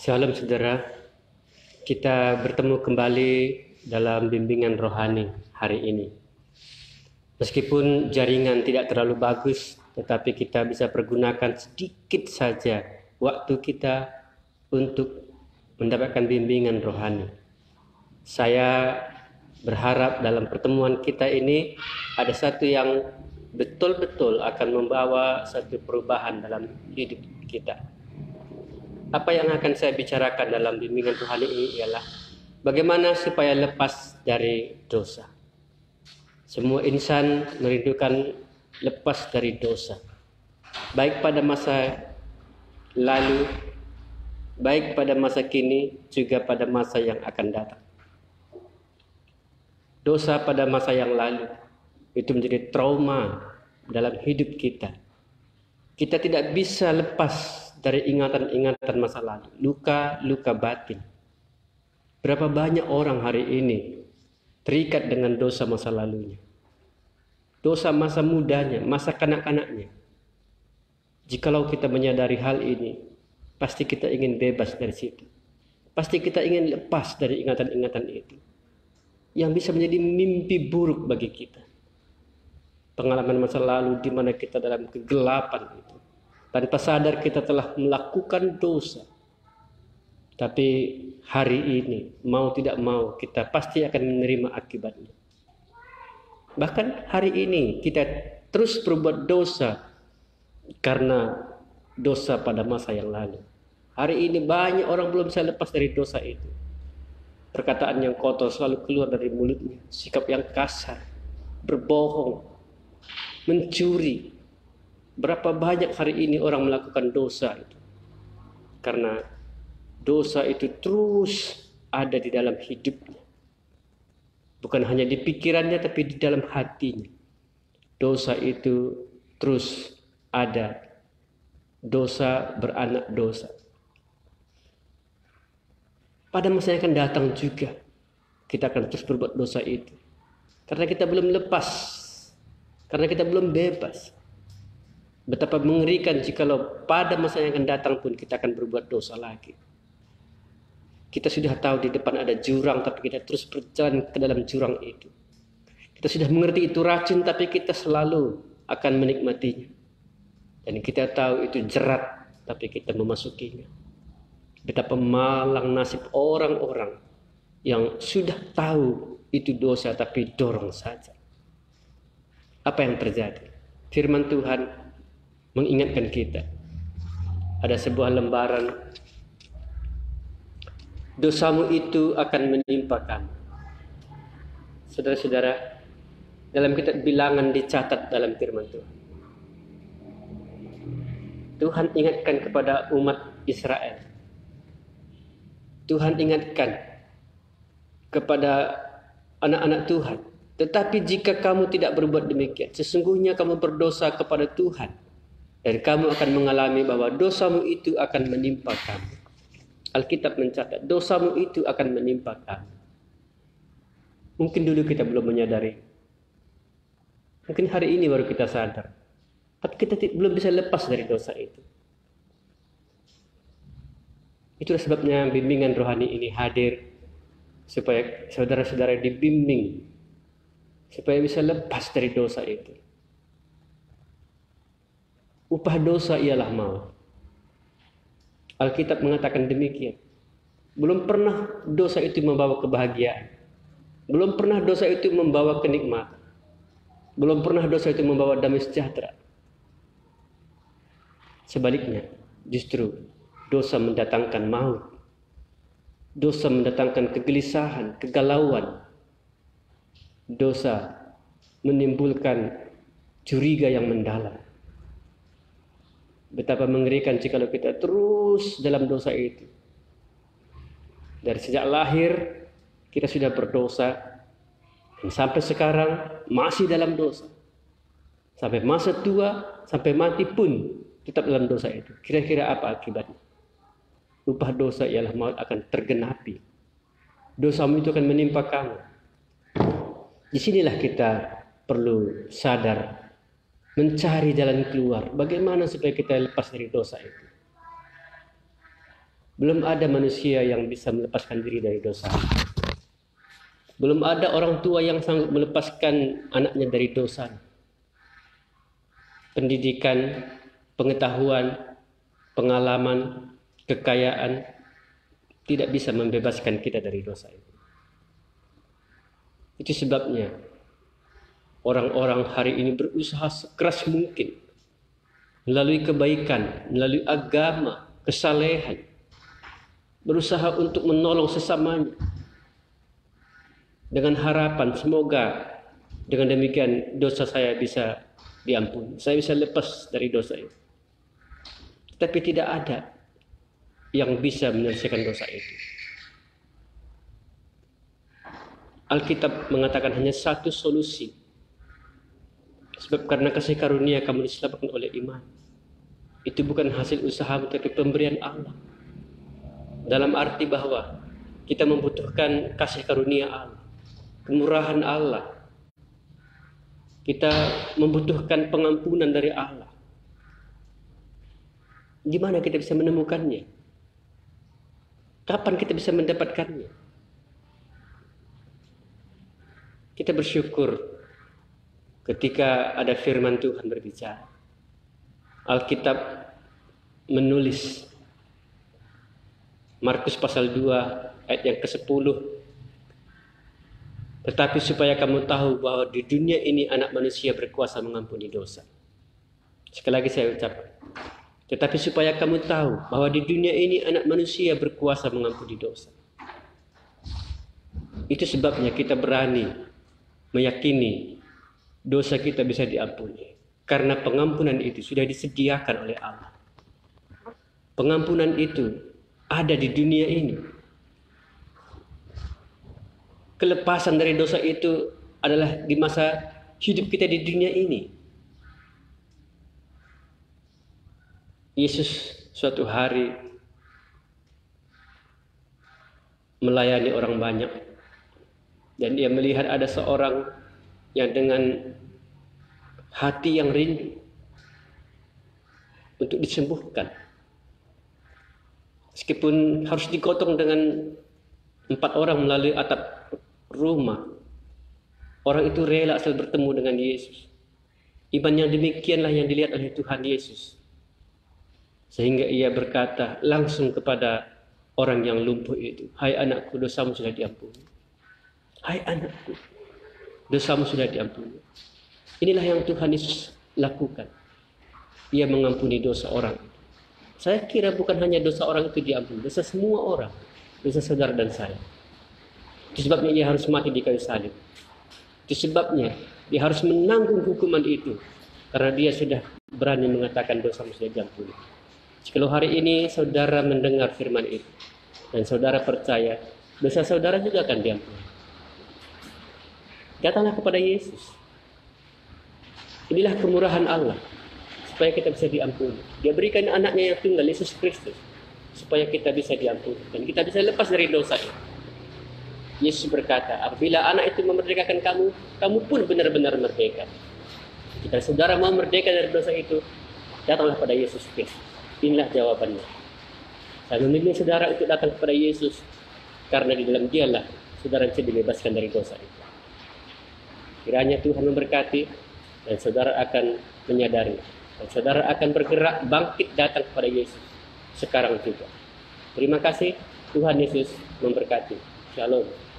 Shalom saudara, kita bertemu kembali dalam bimbingan rohani hari ini. Meskipun jaringan tidak terlalu bagus, tetapi kita bisa pergunakan sedikit saja waktu kita untuk mendapatkan bimbingan rohani. Saya berharap dalam pertemuan kita ini ada satu yang betul-betul akan membawa satu perubahan dalam hidup kita. Apa yang akan saya bicarakan dalam bimbingan Tuhan ini ialah bagaimana supaya lepas dari dosa. Semua insan merindukan lepas dari dosa, baik pada masa lalu, baik pada masa kini, juga pada masa yang akan datang. Dosa pada masa yang lalu itu menjadi trauma dalam hidup kita. Kita tidak bisa lepas dari ingatan-ingatan masa lalu, luka-luka batin. Berapa banyak orang hari ini terikat dengan dosa masa lalunya, dosa masa mudanya, masa kanak-kanaknya. Jikalau kita menyadari hal ini, pasti kita ingin bebas dari situ. Pasti kita ingin lepas dari ingatan-ingatan itu, yang bisa menjadi mimpi buruk bagi kita. Pengalaman masa lalu di mana kita dalam kegelapan itu, tanpa sadar kita telah melakukan dosa. Tapi hari ini, mau tidak mau, kita pasti akan menerima akibatnya. Bahkan hari ini kita terus berbuat dosa karena dosa pada masa yang lalu. Hari ini banyak orang belum bisa lepas dari dosa itu. Perkataan yang kotor selalu keluar dari mulutnya, sikap yang kasar, berbohong, mencuri. Berapa banyak hari ini orang melakukan dosa itu? Karena dosa itu terus ada di dalam hidupnya. Bukan hanya di pikirannya, tapi di dalam hatinya. Dosa itu terus ada. Dosa beranak dosa. Pada masa yang akan datang juga, kita akan terus berbuat dosa itu. Karena kita belum lepas. Karena kita belum bebas. Betapa mengerikan jikalau pada masa yang akan datang pun kita akan berbuat dosa lagi. Kita sudah tahu di depan ada jurang, tapi kita terus berjalan ke dalam jurang itu. Kita sudah mengerti itu racun, tapi kita selalu akan menikmatinya. Dan kita tahu itu jerat, tapi kita memasukinya. Betapa malang nasib orang-orang yang sudah tahu itu dosa, tapi dorong saja. Apa yang terjadi? Firman Tuhan mengingatkan kita. Ada sebuah lembaran, dosamu itu akan menimpa kamu. Saudara-saudara, dalam kitab Bilangan dicatat dalam firman Tuhan. Tuhan ingatkan kepada umat Israel. Tuhan ingatkan kepada anak-anak Tuhan. Tetapi jika kamu tidak berbuat demikian, sesungguhnya kamu berdosa kepada Tuhan. Dan kamu akan mengalami bahwa dosamu itu akan menimpa kamu. Alkitab mencatat, dosamu itu akan menimpa kamu. Mungkin dulu kita belum menyadari. Mungkin hari ini baru kita sadar. Tapi kita belum bisa lepas dari dosa itu. Itulah sebabnya bimbingan rohani ini hadir. Supaya saudara-saudara dibimbing. Supaya bisa lepas dari dosa itu. Upah dosa ialah maut. Alkitab mengatakan demikian. Belum pernah dosa itu membawa kebahagiaan. Belum pernah dosa itu membawa kenikmatan. Belum pernah dosa itu membawa damai sejahtera. Sebaliknya, justru dosa mendatangkan maut. Dosa mendatangkan kegelisahan, kegalauan. Dosa menimbulkan curiga yang mendalam. Betapa mengerikan jikalau kita terus dalam dosa itu. Dari sejak lahir kita sudah berdosa, dan sampai sekarang masih dalam dosa. Sampai masa tua, sampai mati pun tetap dalam dosa itu. Kira-kira apa akibatnya? Upah dosa ialah maut akan tergenapi. Dosamu itu akan menimpa kamu. Disinilah kita perlu sadar, mencari jalan keluar. Bagaimana supaya kita lepas dari dosa itu? Belum ada manusia yang bisa melepaskan diri dari dosa. Belum ada orang tua yang sanggup melepaskan anaknya dari dosa. Pendidikan, pengetahuan, pengalaman, kekayaan tidak bisa membebaskan kita dari dosa itu. Itu sebabnya orang-orang hari ini berusaha sekeras mungkin melalui kebaikan, melalui agama, kesalehan, berusaha untuk menolong sesamanya dengan harapan semoga dengan demikian dosa saya bisa diampuni, saya bisa lepas dari dosa itu. Tapi tidak ada yang bisa menyelesaikan dosa itu. Alkitab mengatakan hanya satu solusi. Sebab karena kasih karunia kamu diselamatkan oleh iman. Itu bukan hasil usaha tapi pemberian Allah. Dalam arti bahwa kita membutuhkan kasih karunia Allah, kemurahan Allah. Kita membutuhkan pengampunan dari Allah. Di mana kita bisa menemukannya? Kapan kita bisa mendapatkannya? Kita bersyukur ketika ada firman Tuhan berbicara. Alkitab menulis Markus pasal 2 ayat yang ke-10. Tetapi supaya kamu tahu bahwa di dunia ini anak manusia berkuasa mengampuni dosa. Sekali lagi saya ucapkan. Tetapi supaya kamu tahu bahwa di dunia ini anak manusia berkuasa mengampuni dosa. Itu sebabnya kita berani meyakini dosa kita bisa diampuni. Karena pengampunan itu sudah disediakan oleh Allah. Pengampunan itu ada di dunia ini. Kelepasan dari dosa itu adalah di masa hidup kita di dunia ini. Yesus suatu hari melayani orang banyak dan dia melihat ada seorang yang dengan hati yang rindu untuk disembuhkan. Meskipun harus digotong dengan 4 orang melalui atap rumah, orang itu rela asal bertemu dengan Yesus. Iman yang demikianlah yang dilihat oleh Tuhan Yesus. Sehingga ia berkata langsung kepada orang yang lumpuh itu, "Hai anakku, dosamu sudah diampuni." Hai anakku, dosamu sudah diampuni. Inilah yang Tuhan Yesus lakukan. Ia mengampuni dosa orang. Saya kira bukan hanya dosa orang itu diampuni, dosa semua orang, dosa saudara dan saya. Itu sebabnya ia harus mati di kayu salib. Itu sebabnya dia harus menanggung hukuman itu, karena dia sudah berani mengatakan dosamu sudah diampuni. Kalau hari ini saudara mendengar firman itu dan saudara percaya, dosa saudara juga akan diampuni. Datanglah kepada Yesus. Inilah kemurahan Allah supaya kita bisa diampuni. Dia berikan anaknya yang tunggal, Yesus Kristus, supaya kita bisa diampuni dan kita bisa lepas dari dosa itu. Yesus berkata, apabila anak itu memerdekakan kamu, kamu pun benar-benar merdeka. Jika saudara mau merdeka dari dosa itu, datanglah pada Yesus Kristus. Inilah jawabannya. Saya memilih saudara untuk datang kepada Yesus karena di dalam dialah saudara bisa dibebaskan dari dosa itu. Kiranya Tuhan memberkati dan saudara akan menyadari dan saudara akan bergerak bangkit datang kepada Yesus sekarang juga. Terima kasih. Tuhan Yesus memberkati. Shalom.